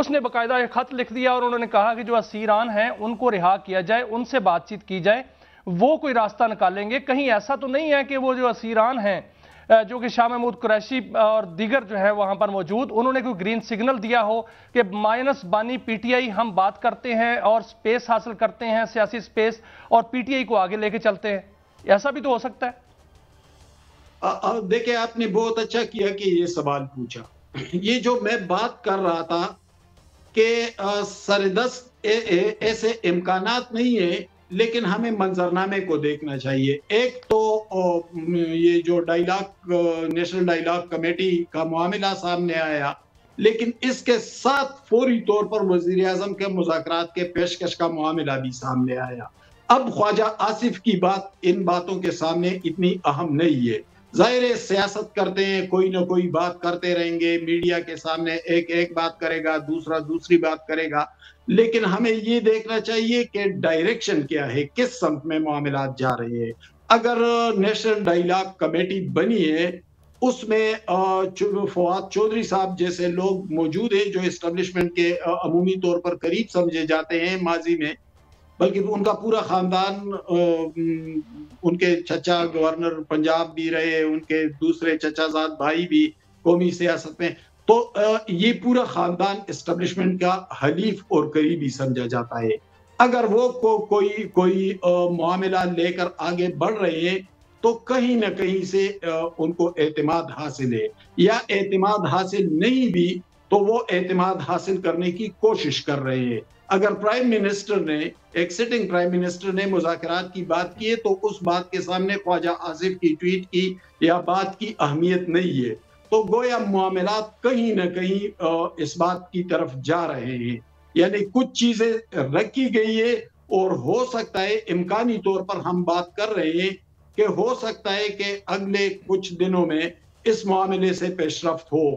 اس نے باقاعدہ ایک خط لکھ دیا اور انہوں نے کہا کہ جو اسیران ہیں ان کو رہا کیا جائے، ان سے بات چیت کی جائے، وہ کوئی راستہ نکالیں گے۔ کہیں ایسا تو نہیں ہے کہ وہ جو اسیران ہیں جو کہ شاہ محمود قریشی اور دیگر جو ہے وہاں پر موجود، انہوں نے کوئی گرین سگنل دیا ہو کہ مائنس بانی پی ٹی آئی ہم بات کرتے ہیں اور سپیس حاصل کرتے ہیں، سیاسی سپیس، اور پی ٹی آئی کو آگے لے کے چلتے ہیں؟ ایسا بھی تو ہو سکتا ہے۔ دیکھیں، آپ نے بہت اچھا کیا کہ یہ سوال پوچھا۔ یہ جو میں بات کر رہا تھا کہ سردست ایسے امکانات نہیں ہیں، لیکن ہمیں منظرنامے کو دیکھنا چاہیے۔ ایک تو یہ جو ڈائیلاگ نیشنل ڈائیلاگ کمیٹی کا معاملہ سامنے آیا، لیکن اس کے ساتھ فوری طور پر وزیر اعظم کے مذاکرات کے پیشکش کا معاملہ بھی سامنے آیا۔ اب خواجہ آصف کی بات ان باتوں کے سامنے اتنی اہم نہیں ہے۔ ظاہر ہے سیاست کرتے ہیں، کوئی نہ کوئی بات کرتے رہیں گے، میڈیا کے سامنے ایک بات کرے گا، دوسرا دوسری بات کرے گا، لیکن ہمیں یہ دیکھنا چاہیے کہ ڈائریکشن کیا ہے، کس سمت میں معاملات جا رہے ہیں۔ اگر نیشنل ڈائیلاگ کمیٹی بنی ہے، اس میں فواد چودھری صاحب جیسے لوگ موجود ہیں جو اسٹیبلشمنٹ کے عمومی طور پر قریب سمجھے جاتے ہیں ماضی میں، بلکہ ان کا پورا خاندان، ان کے چچا گورنر پنجاب بھی رہے، ان کے دوسرے چچا زاد بھائی بھی قومی سیاست میں، تو یہ پورا خاندان اسٹیبلشمنٹ کا حلیف اور قریبی سمجھا جاتا ہے۔ اگر وہ کوئی معاملہ لے کر آگے بڑھ رہے ہیں تو کہیں نہ کہیں سے ان کو اعتماد حاصل ہے، یا اعتماد حاصل نہیں بھی تو وہ اعتماد حاصل کرنے کی کوشش کر رہے ہیں۔ اگر پرائم منسٹر نے، ایک سٹنگ پرائم منسٹر نے مذاکرات کی بات کی ہے تو اس بات کے سامنے خواجہ آصف کی ٹویٹ کی یا بات کی اہمیت نہیں ہے، تو گویا معاملات کہیں نہ کہیں اس بات کی طرف جا رہے ہیں، یعنی کچھ چیزیں رکھی گئی ہے، اور ہو سکتا ہے امکانی طور پر ہم بات کر رہے ہیں کہ ہو سکتا ہے کہ اگلے کچھ دنوں میں اس معاملے سے پیش رفت ہو۔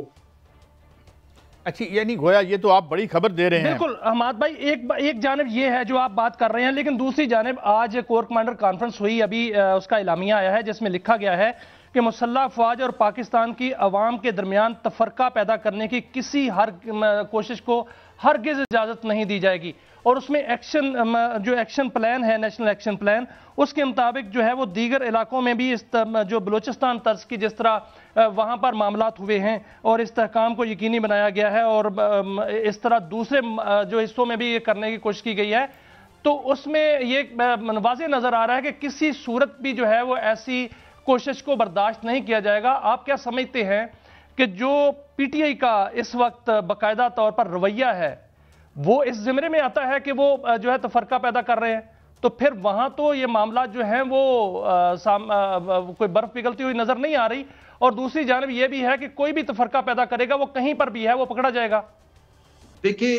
اچھی، یعنی گویا یہ تو آپ بڑی خبر دے رہے ہیں۔ بالکل حماد بھائی، ایک جانب یہ ہے جو آپ بات کر رہے ہیں، لیکن دوسری جانب آج کور کمانڈر کانفرنس ہوئی، ابھی اس کا اعلامیہ آیا ہے جس میں لکھا گیا ہے کہ مسلح افواج اور پاکستان کی عوام کے درمیان تفرقہ پیدا کرنے کی کسی کوشش کو ہرگز اجازت نہیں دی جائے گی، اور اس میں ایکشن پلان ہے، نیشنل ایکشن پلان، اس کے مطابق جو ہے وہ دیگر علاقوں میں بھی جو بلوچستان طرز کی جس طرح وہاں پر معاملات ہوئے ہیں اور استحکام کو یقینی بنایا گیا ہے، اور اس طرح دوسرے جو حصوں میں بھی یہ کرنے کی کوشش کی گئی ہے، تو اس میں یہ واضح نظر آ رہا ہے کہ کسی صورت بھی جو ہے وہ ایسی کوشش کو برداشت نہیں کیا جائے گا۔ آپ کیا سمجھتے ہیں کہ جو پی ٹی آئی کا اس وقت باقاعدہ طور پر رویہ ہے وہ اس زمرے میں آتا ہے کہ وہ جو ہے تفرقہ پیدا کر رہے ہیں؟ تو پھر وہاں تو یہ معاملات جو ہیں وہ کوئی برف پگھلتی ہوئی نظر نہیں آ رہی، اور دوسری جانب یہ بھی ہے کہ کوئی بھی تفرقہ پیدا کرے گا وہ کہیں پر بھی ہے وہ پکڑا جائے گا۔ دیکھیں،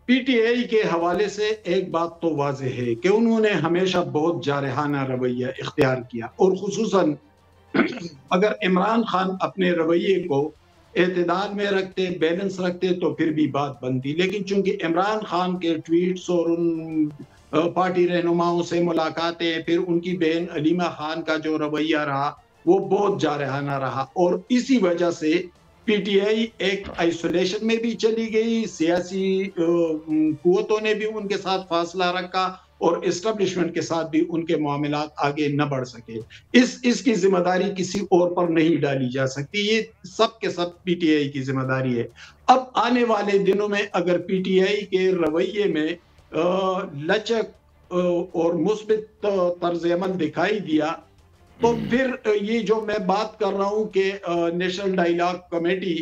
پی ٹی آئی کے حوالے سے ایک بات تو واضح ہے کہ انہوں نے ہمیشہ بہت جارحانہ رویہ اختیار کیا، اور خصوصاً اگر عمران خان اپنے رویے کو اعتدال میں رکھتے، بیلنس رکھتے تو پھر بھی بات بنتی، لیکن چونکہ عمران خان کے ٹویٹس اور ان پارٹی رہنماؤں سے ملاقاتیں، پھر ان کی بہن علیمہ خان کا جو رویہ رہا وہ بہت جارحانہ رہا، اور اسی وجہ سے پی ٹی آئی ایک آئسولیشن میں بھی چلی گئی، سیاسی قوتوں نے بھی ان کے ساتھ فاصلہ رکھا، اور اسٹیبلشمنٹ کے ساتھ بھی ان کے معاملات آگے نہ بڑھ سکے۔ اس کی ذمہ داری کسی اور پر نہیں ڈالی جا سکتی، یہ سب کے سب پی ٹی آئی کی ذمہ داری ہے۔ اب آنے والے دنوں میں اگر پی ٹی آئی کے رویے میں لچک اور مثبت طرز عمل دکھائی دیا تو پھر یہ جو میں بات کر رہا ہوں کہ نیشنل ڈائیلاگ کمیٹی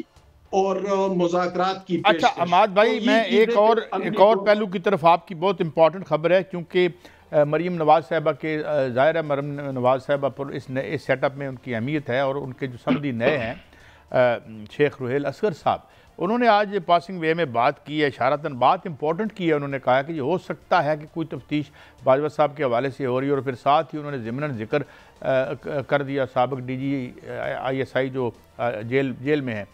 اور مذاکرات کی اچھا حماد بھائی، میں ایک اور پہلو کی طرف، آپ کی بہت امپورٹنٹ خبر ہے، کیونکہ مریم نواز صاحبہ کے ظاہر ہے مریم نواز صاحبہ پر اس سیٹ اپ میں ان کی اہمیت ہے، اور ان کے جو سمدی نئے ہیں شیخ رحیل اصغر صاحب، انہوں نے آج پاسنگ وے میں بات کی ہے، اشارتاً بات امپورٹنٹ کی ہے، انہوں نے کہا کہ یہ ہو سکتا ہے کہ کوئی تفتیش باجوہ صاحب کے حوالے سے ہو رہی ہے، اور پھر ساتھ ہی انہوں نے ضمناً ذکر کر دیا سابق D G I S I جو جیل میں ہیں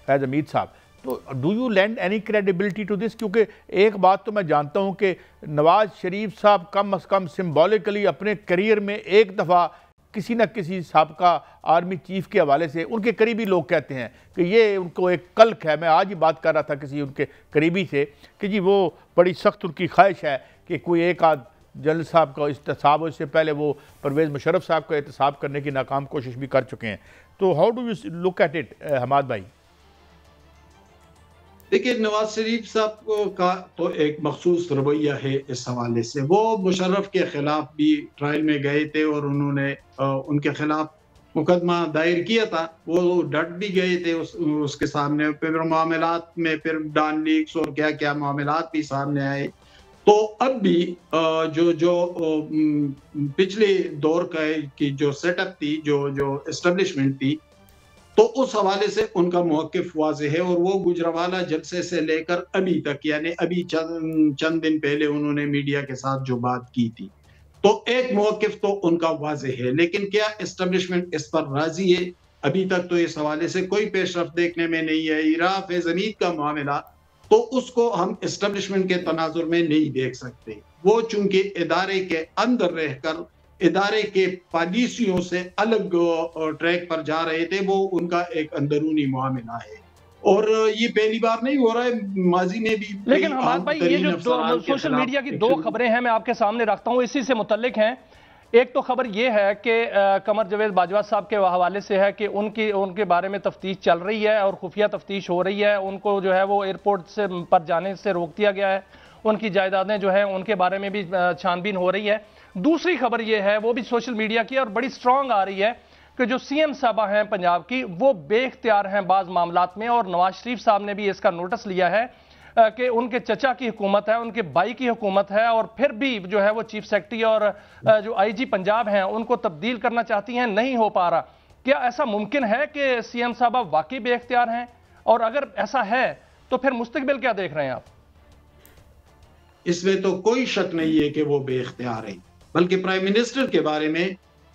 فیض حمید صاحب، تو do you lend any credibility to this? کیونکہ ایک بات تو میں جانتا ہوں کہ نواز شریف صاحب کم از کم سمبولیکلی اپنے کریئر میں ایک دفعہ کسی نہ کسی سابقہ آرمی چیف کے حوالے سے ان کے قریبی لوگ کہتے ہیں کہ یہ ان کو ایک کلک ہے. میں آج ہی بات کر رہا تھا کسی ان کے قریبی سے کہ جی وہ بڑی سخت ان کی خواہش ہے کہ کوئی ایک آدھ جنرل صاحب کا احتساب ہو. اس سے پہلے وہ پرویز مشرف صاحب کا احتساب کرنے کی ناکام کوشش بھی کر چکے ہیں. تو how do you look at it Hammad بھائی؟ دیکھیے نواز شریف صاحب کا تو ایک مخصوص رویہ ہے اس حوالے سے. وہ مشرف کے خلاف بھی ٹرائل میں گئے تھے اور انہوں نے ان کے خلاف مقدمہ دائر کیا تھا. وہ ڈٹ بھی گئے تھے اس کے سامنے. پھر معاملات میں پھر ڈان لیکس اور کیا کیا معاملات بھی سامنے آئے. تو اب بھی جو پچھلے دور کی جو سیٹ اپ تھی، جو اسٹیبلشمنٹ تھی، تو اس حوالے سے ان کا موقف واضح ہے. اور وہ گجرانوالہ جلسے سے لے کر ابھی تک، یعنی ابھی چند دن پہلے انہوں نے میڈیا کے ساتھ جو بات کی تھی، تو ایک موقف تو ان کا واضح ہے. لیکن کیا اسٹیبلشمنٹ اس پر راضی ہے؟ ابھی تک تو اس حوالے سے کوئی پیش رفت دیکھنے میں نہیں ہے. عراق زمین کا معاملہ تو اس کو ہم اسٹیبلشمنٹ کے تناظر میں نہیں دیکھ سکتے. وہ چونکہ ادارے کے اندر رہ کر ادارے کے پالیسیوں سے الگ ٹریک پر جا رہے تھے، وہ ان کا ایک اندرونی معاملہ ہے. اور یہ پہلی بار نہیں ہو رہا ہے، ماضی میں بھی. لیکن حماد بھائی یہ جو سوشل میڈیا کی دو خبریں ہیں میں آپ کے سامنے رکھتا ہوں، اسی سے متعلق ہیں. ایک تو خبر یہ ہے کہ قمر جاوید باجوہ صاحب کے حوالے سے ہے کہ ان کے بارے میں تفتیش چل رہی ہے اور خفیہ تفتیش ہو رہی ہے. ان کو جو ہے وہ ایئرپورٹ سے پر جانے سے روک دیا گیا ہے. ان کی جائیدادیں جو ہیں ان کے بارے میں بھی چھان بین ہو رہی ہے. دوسری خبر یہ ہے، وہ بھی سوشل میڈیا کی اور بڑی سٹرونگ آ رہی ہے، کہ جو سی ایم صاحبہ ہیں پنجاب کی، وہ بے اختیار ہیں بعض معاملات میں. اور نواز شریف صاحب نے بھی اس کا نوٹس لیا ہے کہ ان کے چچا کی حکومت ہے، ان کے بھائی کی حکومت ہے، اور پھر بھی جو ہے وہ چیف سیکرٹری اور جو آئی جی پنجاب ہیں ان کو تبدیل کرنا چاہتی ہیں، نہیں ہو پا رہا. کیا ایسا ممکن ہے کہ سی ایم صاحبہ واقعی بے اختیار ہیں؟ اور اگر ایسا ہے تو پھر مستقبل کیا دیکھ رہے ہیں آپ؟ اس میں تو کوئی شک نہیں ہے کہ وہ بے اختیار ہیں. بلکہ پرائم منسٹر کے بارے میں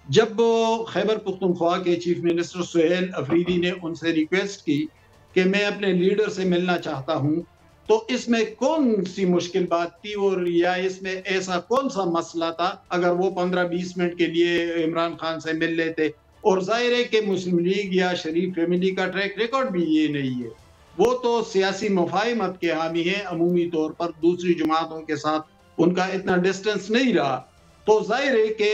جب خیبر پختونخوا کے چیف منسٹر سہیل افریدی نے ان سے ریکویسٹ کی کہ میں اپنے لیڈر سے ملنا چاہتا ہوں، تو اس میں کون سی مشکل بات تھی اور یا اس میں ایسا کون سا مسئلہ تھا اگر وہ 15-20 منٹ کے لیے عمران خان سے مل لیتے؟ اور ظاہر ہے کہ مسلم لیگ یا شریف فیملی کا ٹریک ریکارڈ بھی یہ نہیں ہے. وہ تو سیاسی مفاہمت کے حامی ہیں، عمومی طور پر دوسری جماعتوں کے ساتھ ان کا اتنا ڈسٹنس نہیں رہا. تو ظاہر ہے کہ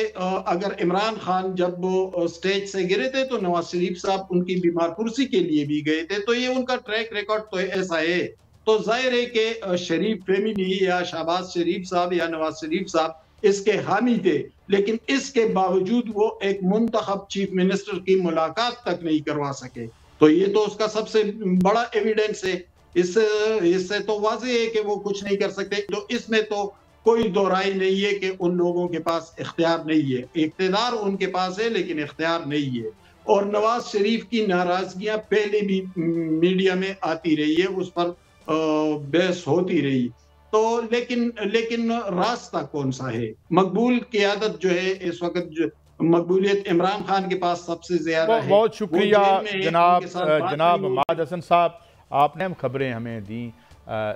اگر عمران خان جب سٹیج سے گرے تھے تو نواز شریف صاحب ان کی بیمار کرسی کے لیے بھی گئے تھے. تو یہ ان کا ٹریک ریکارڈ تو ایسا ہے. تو ظاہر ہے کہ شریف فیملی یا شہباز شریف صاحب یا نواز شریف صاحب اس کے حامی تھے، لیکن اس کے باوجود وہ ایک منتخب چیف منسٹر کی ملاقات تک نہیں کروا سکے. تو یہ تو اس کا سب سے بڑا ایویڈنس ہے. اس سے تو واضح ہے کہ وہ کچھ نہیں کر سکتے. تو اس میں تو کوئی دو رائے نہیں ہے کہ ان لوگوں کے پاس اختیار نہیں ہے. اقتدار ان کے پاس ہے لیکن اختیار نہیں ہے. اور نواز شریف کی ناراضگیاں پہلے بھی میڈیا میں آتی رہی ہے، اس پر بحث ہوتی رہی. تو لیکن راستہ کون سا ہے؟ مقبول قیادت جو ہے اس وقت مقبولیت عمران خان کے پاس سب سے زیادہ ہے. بہت شکریہ جناب حماد حسن صاحب، آپ نے خبریں ہمیں دیں.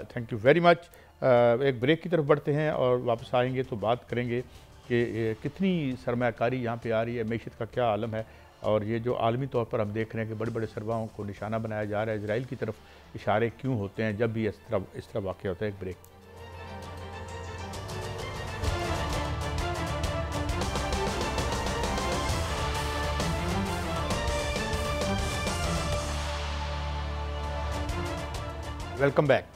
تھینک یو ویری مچ. ایک بریک کی طرف بڑھتے ہیں اور واپس آئیں گے تو بات کریں گے کہ کتنی سرمایہ کاری یہاں پہ آ رہی ہے، معیشت کا کیا عالم ہے، اور یہ جو عالمی طور پر ہم دیکھ رہے ہیں کہ بڑے بڑے سرمایوں کو نشانہ بنایا جا رہا ہے، اسرائیل کی طرف اشارے کیوں ہوتے ہیں جب بھی اس طرح واقع ہوتا ہے. ایک بریک. Welcome back.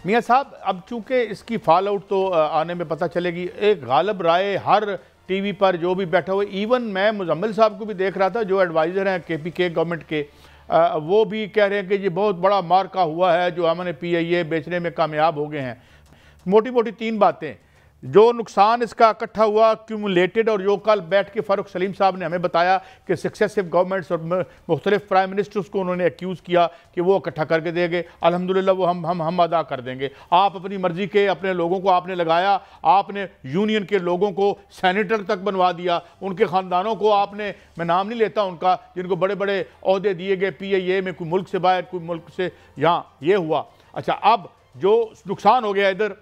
میاں صاحب، اب چونکہ اس کی فال آؤٹ تو آنے میں پتہ چلے گی. ایک غالب رائے ہر ٹی وی پر جو بھی بیٹھا ہوئے، ایون میں مزمل صاحب کو بھی دیکھ رہا تھا جو ایڈوائزر ہیں کے پی کے گورنمنٹ کے، وہ بھی کہہ رہے ہیں کہ یہ بہت بڑا مارکا ہوا ہے جو ہم نے پی آئی اے بیچنے میں کامیاب ہو گئے ہیں. موٹی موٹی تین باتیں جو نقصان اس کا اکٹھا ہوا کیومولیٹڈ، اور جو کل بیٹھ کے فاروق سلیم صاحب نے ہمیں بتایا کہ سکسیسو گورنمنٹس اور مختلف پرائم منسٹرز کو انہوں نے ایکیوز کیا کہ وہ اکٹھا کر کے دے گے. الحمدللہ وہ ہم ادا کر دیں گے. آپ اپنی مرضی کے اپنے لوگوں کو آپ نے لگایا، آپ نے یونین کے لوگوں کو سینیٹر تک بنوا دیا، ان کے خاندانوں کو آپ نے، میں نام نہیں لیتا ان کا، جن کو بڑے بڑے عہدے دیے گئے پی آئی اے میں، کوئی ملک سے باہر کوئی ملک سے یہاں، یہ ہوا. اچھا، اب جو نقصان ہو گیا ادھر،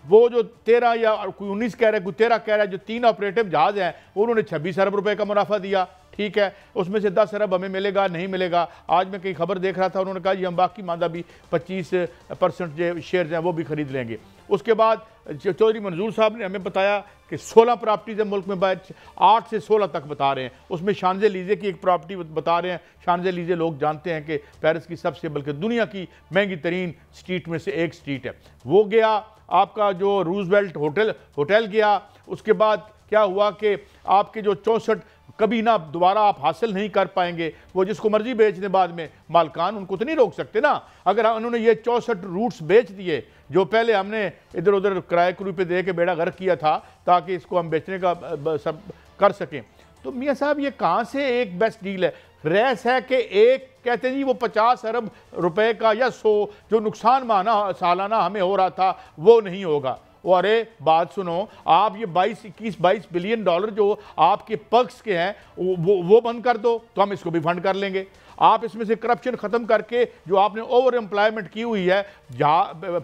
وہ جو 13 یا کوئی 19 کہہ رہا ہے، کوئی 13 کہہ رہا ہے، جو 3 آپریٹو جہاز ہیں انہوں نے 26 ارب روپے کا منافع دیا، ٹھیک ہے، اس میں سے 10 ارب ہمیں ملے گا نہیں ملے گا۔ آج میں کئی خبر دیکھ رہا تھا، انہوں نے کہا جی ہم باقی ماندہ بھی 25% جو شیئرز ہیں وہ بھی خرید لیں گے۔ اس کے بعد چودھری منظور صاحب نے ہمیں بتایا کہ 16 پراپرٹیز ہیں ملک میں، 8 سے 16 تک بتا رہے ہیں، اس میں شانزے لیزے کی ایک پراپرٹی بتا رہے ہیں۔ شانزے لیزے لوگ جانتے ہیں کہ پیرس کی سب سے بلکہ دنیا کی مہنگی ترین سٹریٹ میں سے ایک سٹریٹ ہے، وہ گیا۔ آپ کا جو روزویلٹ ہوٹل گیا۔ اس کے بعد کیا ہوا کہ آپ کے جو 64 کبھی نہ دوبارہ آپ حاصل نہیں کر پائیں گے، وہ جس کو مرضی بیچ دیں بعد میں مالکان، ان کو تو نہیں روک سکتے نا۔ اگر انہوں نے یہ 64 روٹس بیچ دیے جو پہلے ہم نے ادھر ادھر کرائے کروئی پہ دے کے بیڑا غرق کیا تھا تاکہ اس کو ہم بیچنے کا سب کر سکیں، تو میاں صاحب یہ کہاں سے ایک بیسٹ ڈیل ہے؟ ریس ہے کہ ایک کہتے ہیں جی وہ 50 ارب روپے کا یا 100 جو نقصان سالانہ ہمیں ہو رہا تھا وہ نہیں ہوگا۔ ارے بات سنو، آپ یہ 22 بلین ڈالر جو آپ کے پرکس کے ہیں وہ بند کر دو تو ہم اس کو بھی فنڈ کر لیں گے۔ آپ اس میں سے کرپشن ختم کر کے جو آپ نے اوور امپلائمنٹ کی ہوئی ہے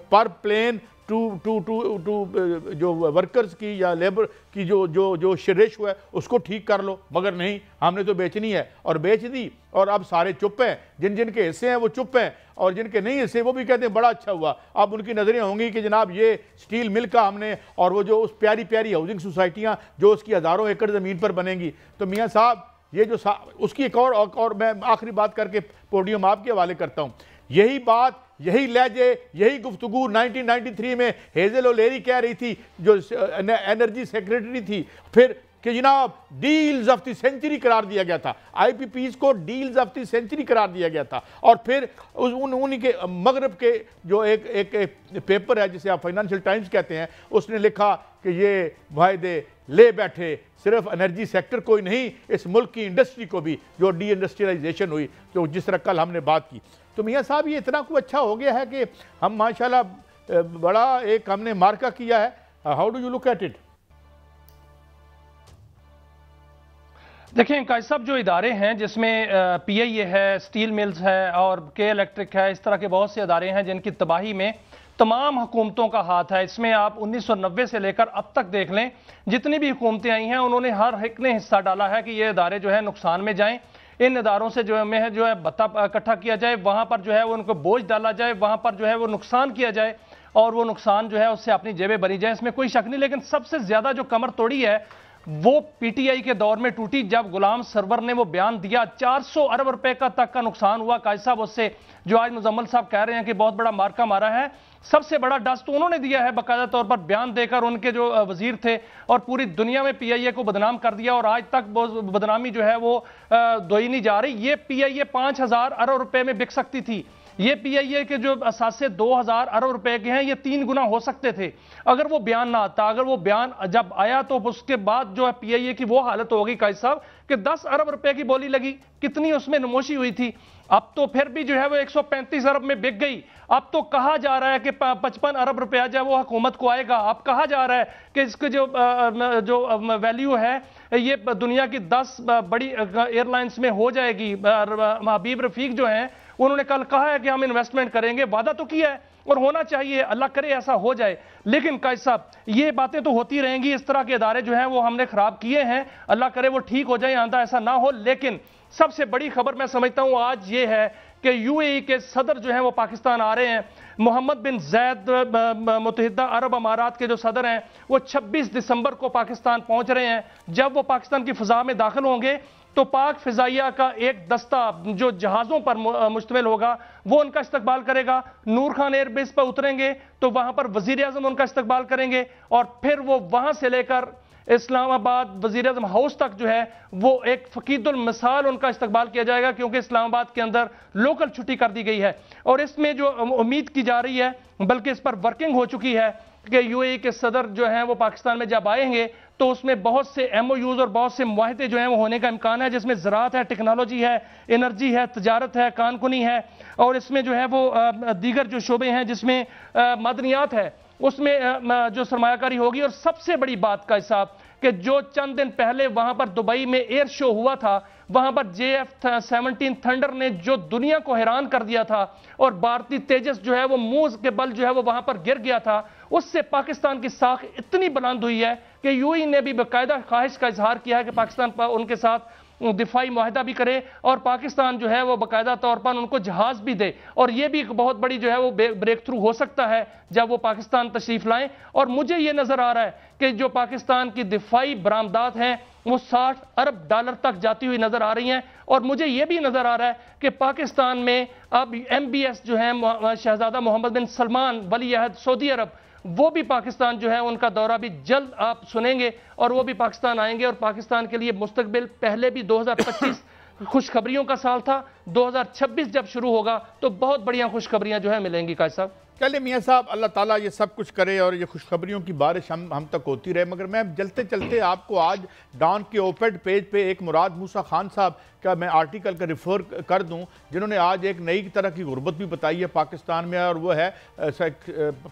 پر پلین جو ورکرز کی یا لیبر کی جو ریشو ہے اس کو ٹھیک کر لو، مگر نہیں، ہم نے تو بیچنی ہے اور بیچ دی، اور اب سارے چپ ہیں، جن کے حصے ہیں وہ چپ ہیں، اور جن کے نہیں حصے وہ بھی کہتے ہیں بڑا اچھا ہوا۔ اب ان کی نظریں ہوں گی کہ جناب یہ سٹیل مل کا ہم نے، اور وہ جو اس پیاری پیاری ہاؤسنگ سوسائٹیاں جو اس کی ہزاروں ایکڑ زمین پر بنیں گی، تو میاں صاحب یہ جو اس کی ایک اور میں آخری بات کر کے پوڈیم آپ کے حوالے کرتا ہوں، یہی بات، یہی لہجے، یہی گفتگو 1993 میں ہیزل اولیری کہہ رہی تھی جو انرجی سیکریٹری تھی، پھر کہ جناب ڈیلز آف دی سینچری قرار دیا گیا تھا، آئی پی پیز کو ڈیلز آف دی سینچری قرار دیا گیا تھا، اور پھر انہی کے مغرب کے جو ایک پیپر ہے جسے آپ فائنانشل ٹائمز کہتے ہیں، اس نے لکھا کہ یہ معاہدے لے بیٹھے صرف انرجی سیکٹر کو ہی نہیں، اس ملک کی انڈسٹری کو بھی، جو ڈی انڈسٹریلائزیشن ہوئی تو جس طرح کل ہم نے بات کی۔ تو میاں صاحب یہ اتنا کو اچھا ہو گیا ہے کہ ہم ماشاءاللہ بڑا ایک ہم نے مارکہ کیا ہے۔ How do you look at it? دیکھیں قائد صاحب، جو ادارے ہیں جس میں پی آئی اے ہے، سٹیل ملز ہے اور کے الیکٹرک ہے، اس طرح کے بہت سے ادارے ہیں جن کی تباہی میں تمام حکومتوں کا ہاتھ ہے۔ اس میں آپ 1990 سے لے کر اب تک دیکھ لیں، جتنی بھی حکومتیں آئی ہیں انہوں نے ہر ایک نے حصہ ڈالا ہے کہ یہ ادارے جو ہے نقصان میں جائیں، ان اداروں سے جو ہے بتہ اکٹھا کیا جائے، وہاں پر جو ہے ان کو بوجھ ڈالا جائے، وہاں پر جو ہے وہ نقصان کیا جائے، اور وہ نقصان جو ہے اس سے اپنی جیبیں بھری جائیں، اس میں کوئی شک نہیں۔ لیکن سب سے زیادہ جو کمر توڑی ہے وہ پی ٹی آئی کے دور میں ٹوٹی، جب غلام سرور نے وہ بیان دیا 400 ارب روپے کا تک کا نقصان ہوا قائد صاحب اس سے، جو آج مزمل صاحب کہہ رہے ہیں کہ بہت بڑا مارکہ مارا ہے۔ سب سے بڑا ڈس تو انہوں نے دیا ہے باقاعدہ طور پر بیان دے کر، ان کے جو وزیر تھے، اور پوری دنیا میں پی آئی اے کو بدنام کر دیا، اور آج تک بدنامی جو ہے وہ دھوئی نہیں جا رہی۔ یہ پی آئی اے 5000 ارب روپے میں بک سکتی تھی، یہ پی آئی اے کے جو اثاثے 2000 ارب روپے کے ہیں، یہ 3 گنا ہو سکتے تھے اگر وہ بیان نہ آتا۔ اگر وہ بیان جب آیا تو اس کے بعد جو ہے پی آئی اے کی وہ حالت ہوگی قائد صاحب کہ 10 ارب روپے کی بولی لگی، کتنی اس میں نموشی ہوئی تھی۔ اب تو پھر بھی جو ہے وہ 135 ارب میں بک گئی۔ اب تو کہا جا رہا ہے کہ 55 ارب روپیہ جو ہے وہ حکومت کو آئے گا۔ اب کہا جا رہا ہے کہ اس کے جو ویلیو ہے یہ دنیا کی 10 بڑی ایئر لائنز میں ہو جائے گی۔ حبیب رفیق جو ہیں انہوں نے کل کہا ہے کہ ہم انویسٹمنٹ کریں گے، وعدہ تو کیا ہے اور ہونا چاہیے، اللہ کرے ایسا ہو جائے۔ لیکن قائد صاحب یہ باتیں تو ہوتی رہیں گی، اس طرح کے ادارے جو ہیں وہ ہم نے خراب کیے ہیں، اللہ کرے وہ ٹھیک ہو جائیں، آئندہ ایسا نہ ہو۔ لیکن سب سے بڑی خبر میں سمجھتا ہوں آج یہ ہے کہ یو اے ای کے صدر جو ہیں وہ پاکستان آ رہے ہیں۔ محمد بن زید متحدہ عرب امارات کے جو صدر ہیں وہ 26 دسمبر کو پاکستان پہنچ رہے ہیں۔ جب وہ پاکستان کی فضا میں داخل ہوں گے تو پاک فضائیہ کا ایک دستہ جو جہازوں پر مشتمل ہوگا وہ ان کا استقبال کرے گا۔ نور خان ایئر بیس پر اتریں گے تو وہاں پر وزیر اعظم ان کا استقبال کریں گے، اور پھر وہ وہاں سے لے کر اسلام آباد وزیر اعظم ہاؤس تک جو ہے وہ ایک فقید المثال ان کا استقبال کیا جائے گا، کیونکہ اسلام آباد کے اندر لوکل چھٹی کر دی گئی ہے۔ اور اس میں جو امید کی جا رہی ہے، بلکہ اس پر ورکنگ ہو چکی ہے کہ یو اے ای کے صدر جو ہیں وہ پاکستان میں جب آئیں گے تو اس میں بہت سے ایم او یوز اور بہت سے معاہدے جو ہیں وہ ہونے کا امکان ہے، جس میں زراعت ہے، ٹیکنالوجی ہے، انرجی ہے، تجارت ہے، کان کنی ہے، اور اس میں جو ہے وہ دیگر جو شعبے ہیں جس میں معدنیات ہے، اس میں جو سرمایہ کاری ہوگی۔ اور سب سے بڑی بات کا حساب کہ کہ جو چند دن پہلے وہاں پر دبئی میں ایئر شو ہوا تھا، وہاں پر JF-17 تھنڈر نے جو دنیا کو حیران کر دیا تھا اور بھارتی تیجس جو ہے وہ منہ کے بل جو ہے وہ وہاں پر گر گیا تھا، اس سے پاکستان کی ساکھ اتنی بلند ہوئی ہے کہ UAE نے بھی باقاعدہ خواہش کا اظہار کیا ہے کہ پاکستان ان کے ساتھ دفاعی معاہدہ بھی کرے اور پاکستان جو ہے وہ باقاعدہ طور پر ان کو جہاز بھی دے، اور یہ بھی ایک بہت بڑی جو ہے وہ بریک تھرو ہو سکتا ہے جب وہ پاکستان تشریف لائیں۔ اور مجھے یہ نظر آ رہا ہے کہ جو پاکستان کی دفاعی برآمدات ہیں وہ $60 ارب تک جاتی ہوئی نظر آ رہی ہیں، اور مجھے یہ بھی نظر آ رہا ہے کہ پاکستان میں اب MBS جو ہیں شہزادہ محمد بن سلمان ولی عہد سعودی عرب، وہ بھی پاکستان جو ہے ان کا دورہ بھی جلد آپ سنیں گے، اور وہ بھی پاکستان آئیں گے، اور پاکستان کے لیے مستقبل پہلے بھی 2025 خوشخبریوں کا سال تھا، 2026 جب شروع ہوگا تو بہت بڑیاں خوشخبریاں جو ہے ملیں گی۔ قائد صاحب چلے میاں صاحب، اللہ تعالیٰ یہ سب کچھ کرے اور یہ خوشخبریوں کی بارش ہم تک ہوتی رہے، مگر میں چلتے چلتے آپ کو آج ڈان کے اوپیڈ پیج پہ ایک مراد موسیٰ خان صاحب کا میں آرٹیکل کا ریفر کر دوں، جنہوں نے آج ایک نئی طرح کی غربت بھی بتائی ہے پاکستان میں، اور وہ ہے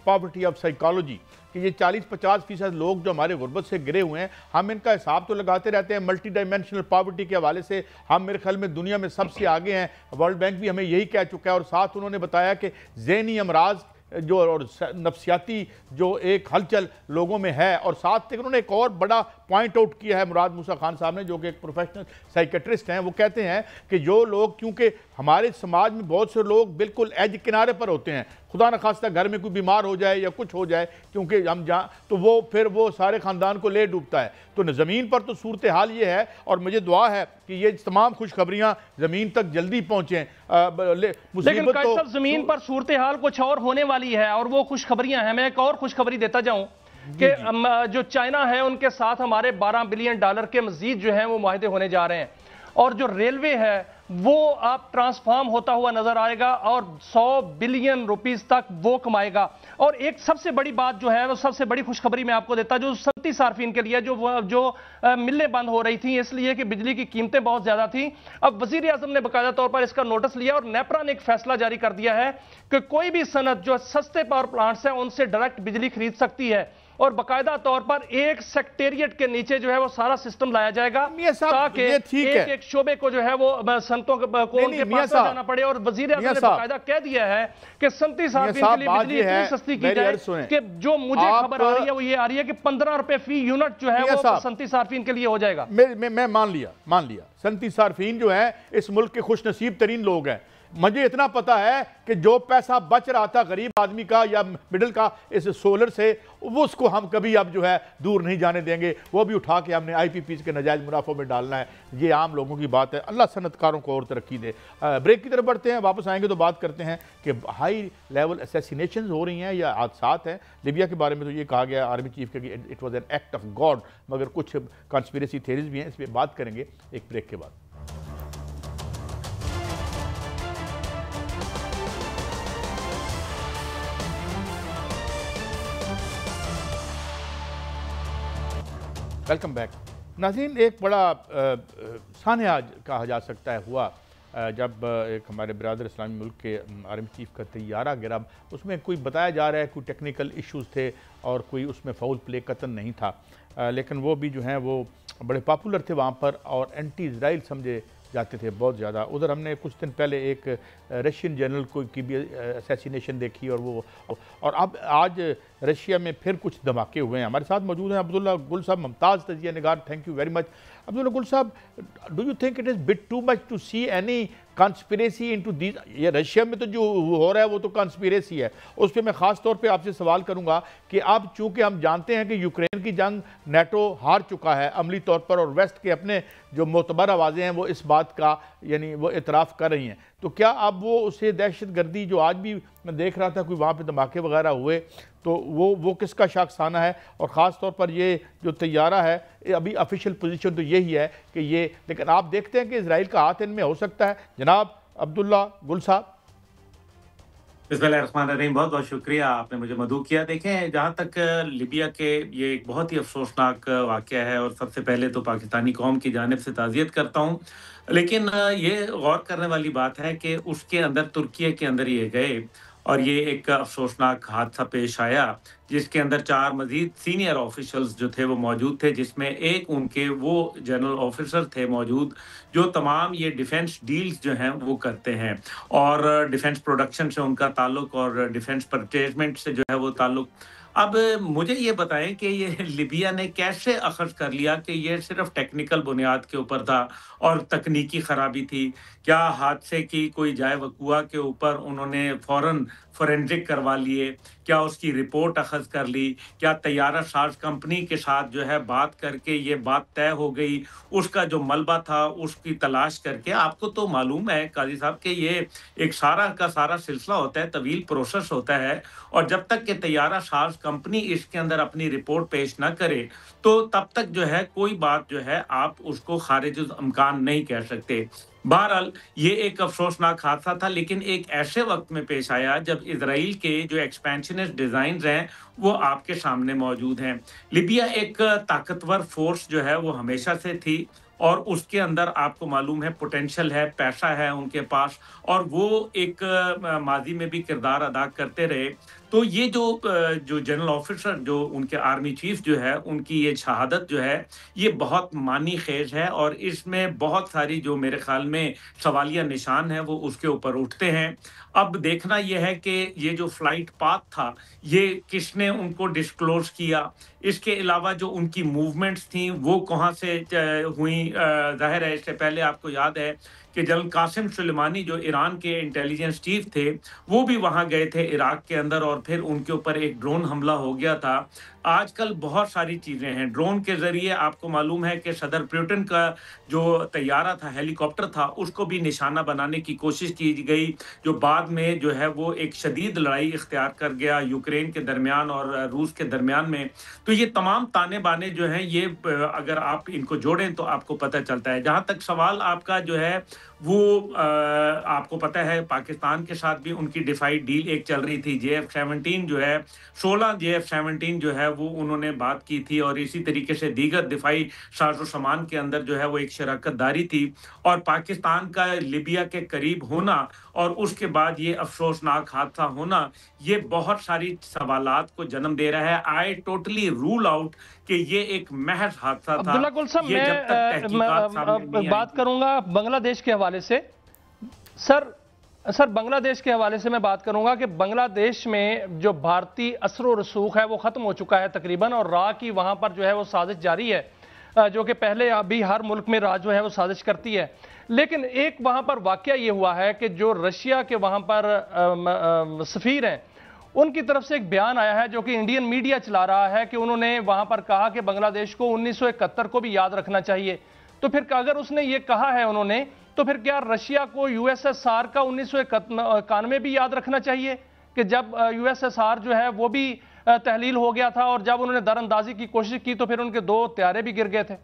پاورٹی آف سائیکالوجی، کہ یہ 40-50% لوگ جو ہمارے غربت سے گرے ہوئے ہیں، ہم ان کا حساب تو لگاتے رہتے ہیں ملٹی ڈائمینشنل پاورٹی کے حوالے سے، ہم میرے خیال میں دنیا میں سب سے آگے ہیں، ورلڈ بینک بھی ہمیں یہی کہہ چکا ہے، اور ساتھ انہوں نے بتایا کہ ذہنی امراض جو اور نفسیاتی جو ایک ہلچل لوگوں میں ہے، اور ساتھ انہوں نے ایک اور بڑا پوائنٹ آؤٹ کیا ہے مراد موسیٰ خان صاحب نے، جو کہ ایک پروفیشنل سائیکٹرسٹ ہیں، وہ کہتے ہیں کہ جو لوگ، کیونکہ ہمارے سماج میں بہت سے لوگ بالکل ایج کنارے پر ہوتے ہیں، خدا نخواستہ گھر میں کوئی بیمار ہو جائے یا کچھ ہو جائے، کیونکہ ہم تو وہ پھر وہ سارے خاندان کو لے ڈوبتا ہے، تو زمین پر تو صورتحال یہ ہے، اور مجھے دعا ہے کہ یہ تمام خوشخبریاں زمین تک جلدی پہنچیں۔ لیکن قائد صاحب زمین پر صورتحال کچھ اور ہونے والی ہے، اور وہ خوشخبریاں ہیں۔ میں ایک اور خوشخبری دیتا جاؤں کہ جو چائنا ہے ان کے ساتھ ہمارے $12 بلین کے مزید جو ہیں وہ معاہدے ہونے جا رہے ہیں، اور جو ریلوے ہے وہ آپ ٹرانسفارم ہوتا ہوا نظر آئے گا اور $100 بلین تک وہ کمائے گا۔ اور ایک سب سے بڑی بات جو ہے وہ سب سے بڑی خوشخبری میں آپ کو دیتا جو صنعتی صارفین کے لیے، جو ملیں بند ہو رہی تھیں اس لیے کہ بجلی کی قیمتیں بہت زیادہ تھیں، اب وزیر اعظم نے باقاعدہ طور پر اس کا نوٹس لیا، اور نیپرا نے ایک فیصلہ جاری کر دیا ہے کہ کوئی بھی صنعت جو سستے پاور پلانٹس ہیں ان سے ڈائریکٹ بجلی خرید سکتی ہے، اور باقاعدہ طور پر ایک سیکٹریٹ کے نیچے جو ہے وہ سارا سسٹم لایا جائے گا تاکہ ایک شعبے کو جو ہے وہ صنعتوں کو ان کے پاس جانا پڑے۔ اور وزیر اعظم نے باقاعدہ کہہ دیا ہے کہ صنعتی صارفین کے لیے بجلی اتنی سستی کی جائے کہ جو مجھے خبر آ رہی ہے وہ یہ آ رہی ہے کہ $15 فی یونٹ جو ہے وہ صنعتی صارفین کے لیے ہو جائے گا۔ میں مان لیا صنعتی صارفین جو ہیں اس ملک کے خوش نصیب ترین لوگ ہیں، مجھے اتنا پتا ہے کہ جو پیسہ بچ رہا تھا غریب آدمی کا یا مڈل کا اس سولر سے، وہ اس کو ہم کبھی اب جو ہے دور نہیں جانے دیں گے، وہ بھی اٹھا کے ہم نے IPPs کے نجائز منافعوں میں ڈالنا ہے، یہ عام لوگوں کی بات ہے۔ اللہ صنعت کاروں کو اور ترقی دے۔ بریک کی طرف بڑھتے ہیں، واپس آئیں گے تو بات کرتے ہیں کہ ہائی لیول اسیسینیشنز ہو رہی ہیں یا حادثات ہیں۔ لیبیا کے بارے میں تو یہ کہا گیا آرمی چیف کا کہ it was an act of God, مگر کچھ کانسپیریسی تھیریز بھی ہیں، اس پہ بات کریں گے ایک بریک کے بعد۔ ویلکم بیک ناظرین، ایک بڑا سانحہ کہا جا سکتا ہے ہوا جب ایک ہمارے برادر اسلامی ملک کے آرمی چیف کا طیارہ گرا، اس میں کوئی بتایا جا رہا ہے کوئی ٹیکنیکل ایشوز تھے اور کوئی اس میں فاؤل پلے قطعاً نہیں تھا، لیکن وہ بھی جو ہیں وہ بڑے پاپولر تھے وہاں پر اور اینٹی اسرائیل سمجھے جاتے تھے بہت زیادہ۔ ادھر ہم نے کچھ دن پہلے ایک رشین جنرل کی بھی اسیسینیشن دیکھی، اور اب آج رشیا میں پھر کچھ دھماکے ہوئے ہیں۔ ہمارے ساتھ موجود ہیں عبداللہ گل صاحب، ممتاز تجزیہ نگار، thank you very much. Abdullah Gul صاحب، do you think it is but too much to see any conspiracy into these? یہ رشیا میں تو جو ہو رہا ہے وہ تو کانسپیریسی ہے، اس پہ میں خاص طور پہ آپ سے سوال کروں گا کہ اب چونکہ ہم جانتے ہیں کہ یوکرین کی جنگ نیٹو ہار چکا ہے عملی طور پر، اور ویسٹ کے اپنے جو معتبر آوازیں ہیں وہ اس بات کا یعنی وہ اعتراف کر رہی ہیں، تو کیا اب وہ اسے دہشت گردی جو آج بھی میں دیکھ رہا تھا کوئی وہاں پہ دھماکے وغیرہ ہوئے، تو وہ کس کا شاخسانہ ہے؟ اور خاص طور پر یہ جو طیارہ ہے ابھی آفیشیل پوزیشن تو یہی ہے کہ یہ، لیکن آپ دیکھتے ہیں کہ اسرائیل کا ہاتھ ان میں ہو سکتا ہے؟ جناب عبداللہ گل صاحب۔ بسم اللہ الرحمن الرحیم، بہت بہت شکریہ، آپ نے مجھے مدعو کیا۔ دیکھیں، جہاں تک لیبیا کے یہ ایک بہت ہی افسوسناک واقعہ ہے، اور سب سے پہلے تو پاکستانی قوم کی جانب سے تعزیت کرتا ہوں، لیکن یہ غور کرنے والی بات ہے کہ اس کے اندر ترکیہ کے اندر یہ گئے اور یہ ایک افسوسناک حادثہ پیش آیا جس کے اندر 4 مزید سینئر آفیشلز جو تھے وہ موجود تھے، جس میں ایک ان کے وہ جنرل آفیسر تھے موجود جو تمام یہ ڈیفنس ڈیلز جو ہیں وہ کرتے ہیں، اور ڈیفنس پروڈکشن سے ان کا تعلق اور ڈیفنس پرچیزمنٹ سے جو ہے وہ تعلق۔ اب مجھے یہ بتائیں کہ یہ لیبیا نے کیسے اخذ کر لیا کہ یہ صرف ٹیکنیکل بنیاد کے اوپر تھا اور تکنیکی خرابی تھی؟ کیا حادثے کی کوئی جائے وقوع کے اوپر انہوں نے فوراً فورینزک کروا لیے؟ کیا اس کی رپورٹ اخذ کر لی؟ کیا طیارہ ساز کمپنی کے ساتھ جو ہے بات کر کے یہ بات طے ہو گئی؟ اس کا جو ملبہ تھا اس کی تلاش کر کے، آپ کو تو معلوم ہے قاضی صاحب کہ یہ ایک سارا کا سارا سلسلہ ہوتا ہے، طویل پروسیس ہوتا ہے، اور جب تک کہ طیارہ ساز کمپنی اس کے اندر اپنی رپورٹ پیش نہ کرے تو تب تک جو ہے کوئی بات جو ہے آپ اس کو خارج الامکان نہیں کہہ سکتے۔ بہرحال یہ ایک افسوسناک حادثہ تھا، لیکن ایک ایسے وقت میں پیش آیا جب اسرائیل کے جو ایکسپینشنسٹ ڈیزائنز ہیں وہ آپ کے سامنے موجود ہیں۔ لیبیا ایک طاقتور فورس جو ہے وہ ہمیشہ سے تھی، اور اس کے اندر آپ کو معلوم ہے پوٹینشل ہے، پیسہ ہے ان کے پاس، اور وہ ایک ماضی میں بھی کردار ادا کرتے رہے۔ تو یہ جو جنرل آفیسر جو ان کے آرمی چیف جو ہے ان کی یہ شہادت جو ہے یہ بہت معنی خیز ہے، اور اس میں بہت ساری جو میرے خیال میں سوالیہ نشان ہیں وہ اس کے اوپر اٹھتے ہیں۔ اب دیکھنا یہ ہے کہ یہ جو فلائٹ پاتھ تھا یہ کس نے ان کو ڈسکلوز کیا، اس کے علاوہ جو ان کی موومنٹس تھیں وہ کہاں سے ہوئیں۔ ظاہر ہے اس سے پہلے آپ کو یاد ہے کہ جنرل قاسم سلیمانی جو ایران کے انٹیلیجنس چیف تھے وہ بھی وہاں گئے تھے عراق کے اندر، اور پھر ان کے اوپر ایک ڈرون حملہ ہو گیا تھا۔ آج کل بہت ساری چیزیں ہیں ڈرون کے ذریعے، آپ کو معلوم ہے کہ صدر پیوٹن کا جو طیارہ تھا، ہیلی کاپٹر تھا، اس کو بھی نشانہ بنانے کی کوشش کی گئی، جو بعد میں جو ہے وہ ایک شدید لڑائی اختیار کر گیا یوکرین کے درمیان اور روس کے درمیان میں۔ تو یہ تمام تانے بانے جو ہیں یہ اگر آپ ان کو جوڑیں تو آپ کو پتہ چلتا ہے۔ جہاں تک سوال آپ کا جو ہے وہ آپ کو پتہ ہے پاکستان کے ساتھ بھی ان کی دفاعی ڈیل ایک چل رہی تھی، JF-17 جو ہے 16 JF-17 جو ہے وہ انہوں نے بات کی تھی، اور اسی طریقے سے دیگر دفاعی ساز و سامان کے اندر جو ہے وہ ایک شراکت داری تھی، اور پاکستان کا لیبیا کے قریب ہونا اور اس کے بعد یہ افسوسناک حادثہ ہونا یہ بہت ساری سوالات کو جنم دے رہا ہے۔ آئی ٹوٹلی رول آؤٹ کہ یہ ایک محض حادثہ تھا۔ عبداللہ گل صاحب، میں بات کروں گا بنگلہ دیش کے حوالے سے۔ سر بنگلہ دیش کے حوالے سے میں بات کروں گا کہ بنگلہ دیش میں جو بھارتی اثر و رسوخ ہے وہ ختم ہو چکا ہے تقریباً، اور راہ کی وہاں پر جو ہے وہ سازش جاری ہے، جو کہ پہلے ابھی ہر ملک میں راہ جو ہے وہ سازش کرتی ہے۔ لیکن ایک وہاں پر واقعہ یہ ہوا ہے کہ جو رشیا کے وہاں پر سفیر ہیں ان کی طرف سے ایک بیان آیا ہے جو کہ انڈین میڈیا چلا رہا ہے کہ انہوں نے وہاں پر کہا کہ بنگلہ دیش کو 1971 کو بھی یاد رکھنا چاہیے۔ تو پھر اگر اس نے یہ کہا ہے انہوں نے، تو پھر کیا رشیا کو USSR کا 1991 بھی یاد رکھنا چاہیے کہ جب USSR جو ہے وہ بھی تحلیل ہو گیا تھا، اور جب انہوں نے در اندازی کی کوشش کی تو پھر ان کے 2 طیارے بھی گر گئے تھے؟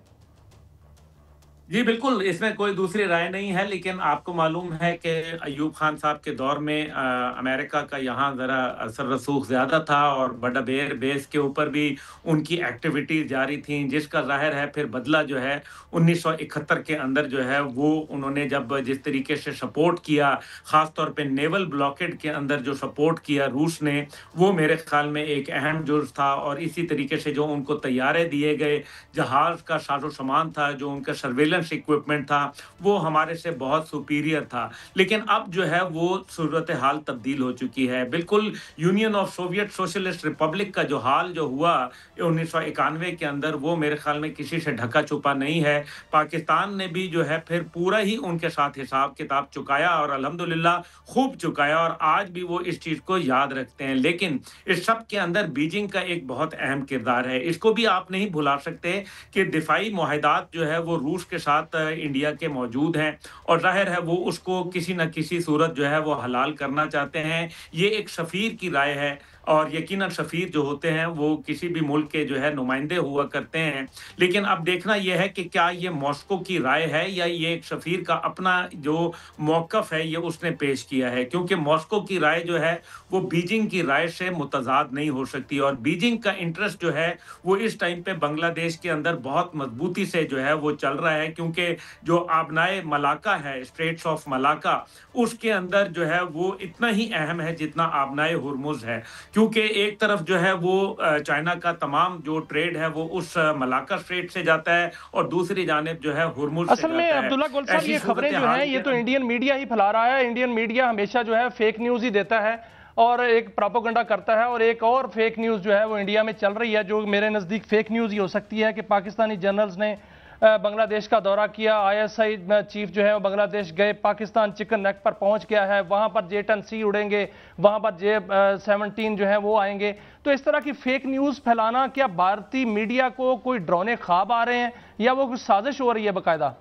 جی بالکل، اس میں کوئی دوسری رائے نہیں ہے، لیکن آپ کو معلوم ہے کہ ایوب خان صاحب کے دور میں امریکہ کا یہاں ذرا اثر رسوخ زیادہ تھا، اور بڑا بیر بیس کے اوپر بھی ان کی ایکٹیویٹیز جاری تھیں، جس کا ظاہر ہے پھر بدلہ جو ہے 1971 کے اندر جو ہے وہ انہوں نے جب جس طریقے سے سپورٹ کیا، خاص طور پہ نیول بلاکیڈ کے اندر جو سپورٹ کیا روس نے، وہ میرے خیال میں ایک اہم جز تھا، اور اسی طریقے سے جو ان کو طیارے دیے گئے، جہاز کا ساز و سامان تھا، جو ان کا سرویلنس ایکوپمنٹ تھا، وہ ہمارے سے بہت سپیریئر تھا۔ لیکن اب جو ہے وہ صورتحال تبدیل ہو چکی ہے۔ بالکل union of Soviet socialist republic کا جو حال جو ہوا 1991 کے اندر، وہ میرے خیال میں کسی سے ڈھکا چھپا نہیں ہے۔ پاکستان نے بھی جو ہے پھر پورا ہی ان کے ساتھ حساب کتاب چکایا، اور الحمدللہ خوب چکایا، اور آج بھی وہ اس چیز کو یاد رکھتے ہیں۔ لیکن اس سب کے اندر بیجنگ کا ایک بہت اہم کردار ہے، اس کو بھی آپ نہیں بھلا سکتے کہ دفاعی معاہدات جو ہے وہ روس کے ساتھ انڈیا کے موجود ہیں، اور ظاہر ہے وہ اس کو کسی نہ کسی صورت جو ہے وہ حلال کرنا چاہتے ہیں۔ یہ ایک سفیر کی رائے ہے، اور یقیناً سفیر جو ہوتے ہیں وہ کسی بھی ملک کے جو ہے نمائندے ہوا کرتے ہیں، لیکن اب دیکھنا یہ ہے کہ کیا یہ ماسکو کی رائے ہے یا یہ ایک سفیر کا اپنا جو موقف ہے یہ اس نے پیش کیا ہے، کیونکہ ماسکو کی رائے جو ہے وہ بیجنگ کی رائے سے متضاد نہیں ہو سکتی، اور بیجنگ کا انٹرسٹ جو ہے وہ اس ٹائم پہ بنگلہ دیش کے اندر بہت مضبوطی سے جو ہے وہ چل رہا ہے، کیونکہ جو آبنائے ملاکا ہے، اسٹریٹس آف ملاکا، اس کے اندر جو ہے وہ اتنا ہی اہم ہے جتنا آبنائے ہرمز ہے، کیونکہ ایک طرف جو ہے وہ چائنا کا تمام جو ٹریڈ ہے وہ اس ملاکا اسٹریٹ سے جاتا ہے، اور دوسری جانب جو ہے ہرمز سے اصل میں جاتا ہے۔ عبداللہ گل صاحب ایسی یہ خبریں جو صورتحال ہیں یہ کے تو انڈین میڈیا ہی پھیلا رہا ہے، انڈین میڈیا ہمیشہ جو ہے فیک نیوز ہی دیتا ہے اور ایک پراپوگنڈا کرتا ہے، اور ایک اور فیک نیوز جو ہے وہ انڈیا میں چل رہی ہے جو میرے نزدیک فیک نیوز ہی ہو سکتی ہے کہ پاکستانی جنرلز نے بنگلہ دیش کا دورہ کیا، آئی ایس آئی چیف جو ہے وہ بنگلہ دیش گئے، پاکستان چکن نیک پر پہنچ گیا ہے، وہاں پر J-10C اڑیں گے، وہاں پر J-17 جو ہے وہ آئیں گے۔ تو اس طرح کی فیک نیوز پھیلانا کیا بھارتی میڈیا کو کوئی ڈرونے خواب آ رہے ہیں یا وہ کچھ سازش ہو رہی ہے باقاعدہ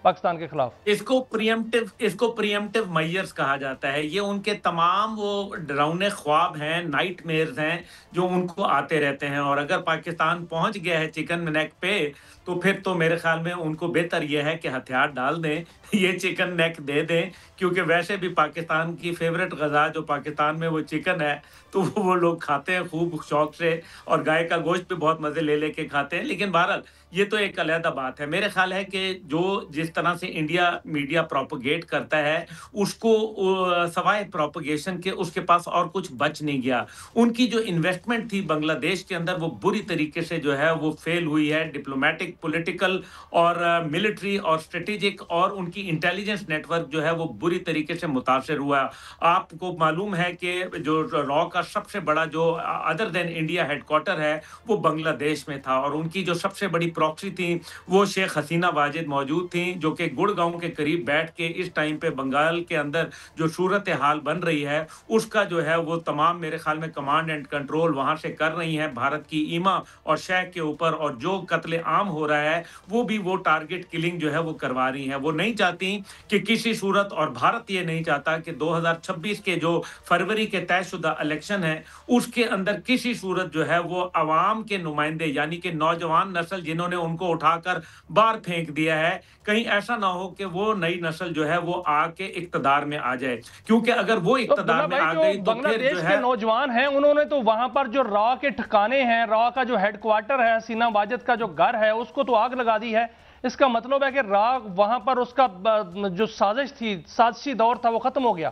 پاکستان کے خلاف؟ اس کو پریمپٹیو میئرز کہا جاتا ہے، یہ ان کے تمام وہ ڈراؤنے خواب ہیں، نائٹ میئرز ہیں جو ان کو آتے رہتے ہیں، اور اگر پاکستان پہنچ گیا ہے چکن نیک پہ تو پھر تو میرے خیال میں ان کو بہتر یہ ہے کہ ہتھیار ڈال دیں، یہ چکن نیک دے دیں، کیونکہ ویسے بھی پاکستان کی فیوریٹ غذا جو پاکستان میں وہ چکن ہے تو وہ لوگ کھاتے ہیں خوب شوق سے، اور گائے کا گوشت بھی بہت مزے لے کے کھاتے ہیں، لیکن بہرحال یہ تو ایک علیحدہ بات ہے۔ میرے خیال ہے کہ جو جس طرح سے انڈیا میڈیا پروپیگیٹ کرتا ہے اس کو سوائے پروپیگیشن کے اس کے پاس اور کچھ بچ نہیں گیا۔ ان کی جو انویسٹمنٹ تھی بنگلہ دیش کے اندر وہ بری طریقے سے جو ہے وہ فیل ہوئی ہے، ڈپلومیٹک، پولیٹیکل اور ملٹری اور اسٹریٹجک، اور ان کی انٹیلیجنس نیٹ ورک جو ہے وہ بری طریقے سے متاثر ہوا۔ آپ کو معلوم ہے کہ جو را کا سب سے بڑا جو ادر دین انڈیا ہیڈ کوارٹر ہے وہ بنگلہ دیش میں تھا، اور ان کی جو سب سے بڑی پراکسی تھی وہ شیخ حسینہ واجد موجود تھیں، جو کہ گڑگاؤں کے قریب بیٹھ کے اس ٹائم پہ بنگال کے اندر جو صورتحال بن رہی ہے اس کا جو ہے وہ تمام میرے خیال میں کمانڈ اینڈ کنٹرول وہاں سے کر رہی ہیں بھارت کی ایما اور شیخ کے اوپر، اور جو قتل عام ہو رہا ہے وہ بھی وہ ٹارگٹ کلنگ جو ہے وہ کروا رہی ہیں۔ وہ نہیں چاہتی کہ کسی صورت، اور بھارت یہ نہیں چاہتا کہ 2026 کے جو فروری کے طے شدہ الیکشن ہے اس کے اندر کسی صورت جو ہے وہ عوام کے نمائندے یعنی کہ نوجوان نسل جنہوں نے ان کو اٹھا کر باہر پھینک دیا ہے، کہیں ایسا نہ ہو کہ وہ نئی نسل جو ہے وہ آ کے اقتدار میں آ جائے، کیونکہ اگر وہ اقتدار میں آ گئی تو بنگلہ پھر دیش جو کے ہے نوجوان ہیں انہوں نے تو وہاں پر جو را کے ٹھکانے ہیں، را کا جو ہیڈ کوارٹر ہے، حسینہ واجد کا جو گھر ہے اس کو تو آگ لگا دی ہے۔ اس کا مطلب ہے کہ را وہاں پر اس کا جو سازش تھی، سازشی دور تھا، وہ ختم ہو گیا۔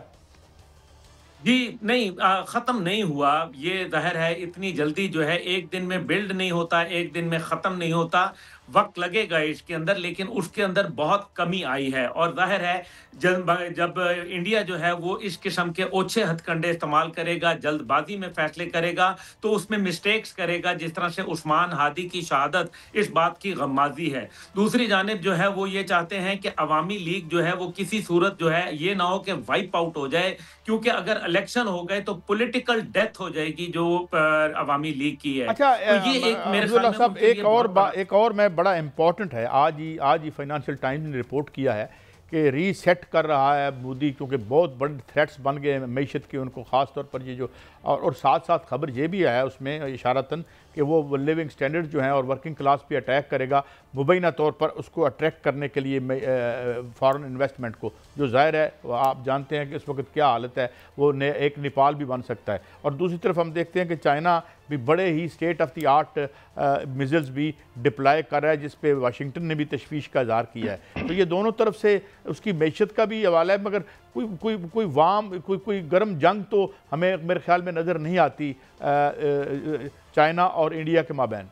جی نہیں، ختم نہیں ہوا، یہ ظاہر ہے اتنی جلدی جو ہے ایک دن میں بلڈ نہیں ہوتا، ایک دن میں ختم نہیں ہوتا، وقت لگے گا اس کے اندر، لیکن اس کے اندر بہت کمی آئی ہے، اور ظاہر ہے جب انڈیا جو ہے وہ اس قسم کے اوچھے ہتھ کنڈے استعمال کرے گا، جلد بازی میں فیصلے کرے گا تو اس میں مسٹیکس کرے گا، جس طرح سے عثمان ہادی کی شہادت اس بات کی غمازی ہے۔ دوسری جانب جو ہے وہ یہ چاہتے ہیں کہ عوامی لیگ جو ہے وہ کسی صورت جو ہے یہ نہ ہو کہ وائپ آؤٹ ہو جائے، کیونکہ اگر الیکشن ہو گئے تو پولیٹیکل ڈیتھ ہو جائے گی جو عوامی لیگ کی ہے۔ اچھا تو یہ ایک میرے خیال میں صاحب ایک اور میں بڑا امپورٹنٹ ہے، آج ہی فائنانشل ٹائمز نے رپورٹ کیا ہے کہ ری سیٹ کر رہا ہے مودی، کیونکہ بہت بڑے تھریٹس بن گئے ہیں معیشت کے ان کو، خاص طور پر یہ جو اور ساتھ ساتھ خبر یہ بھی آیا ہے اس میں اشارتاً کہ وہ لیونگ سٹینڈرڈ جو ہیں اور ورکنگ کلاس پہ اٹیک کرے گا، مبینہ طور پر اس کو اٹریکٹ کرنے کے لیے فارن انویسٹمنٹ کو، جو ظاہر ہے آپ جانتے ہیں کہ اس وقت کیا حالت ہے، وہ ایک نیپال بھی بن سکتا ہے۔ اور دوسری طرف ہم دیکھتے ہیں کہ چائنا بھی بڑے ہی state of the art measles بھی ڈپلائی کر رہا ہے، جس پہ واشنگٹن نے بھی تشویش کا اظہار کیا ہے۔ تو یہ دونوں طرف سے اس کی معیشت کا بھی حوالہ ہے، مگر کوئی گرم جنگ تو ہمیں میرے خیال میں نظر نہیں آتی چائنا اور انڈیا کے مابین۔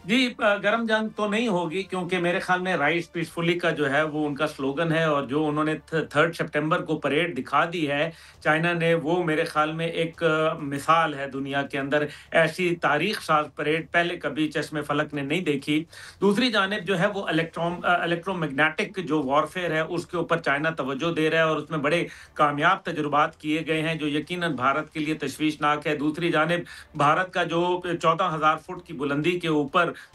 جی گرم جنگ تو نہیں ہوگی، کیونکہ میرے خیال میں رائز پیسفلی کا جو ہے وہ ان کا سلوگن ہے، اور جو انہوں نے 3 سپٹمبر کو پریڈ دکھا دی ہے چائنا نے، وہ میرے خیال میں ایک مثال ہے دنیا کے اندر، ایسی تاریخ ساز پریڈ پہلے کبھی چشم فلک نے نہیں دیکھی۔ دوسری جانب جو ہے وہ الیکٹرو میگنیٹک جو وارفیئر ہے اس کے اوپر چائنا توجہ دے رہا ہے، اور اس میں بڑے کامیاب تجربات کیے گئے ہیں جو یقیناً بھارت کے لیے تشویشناک ہے۔ دوسری جانب بھارت کا جو 14,000 فٹ کی بلندی کے اوپر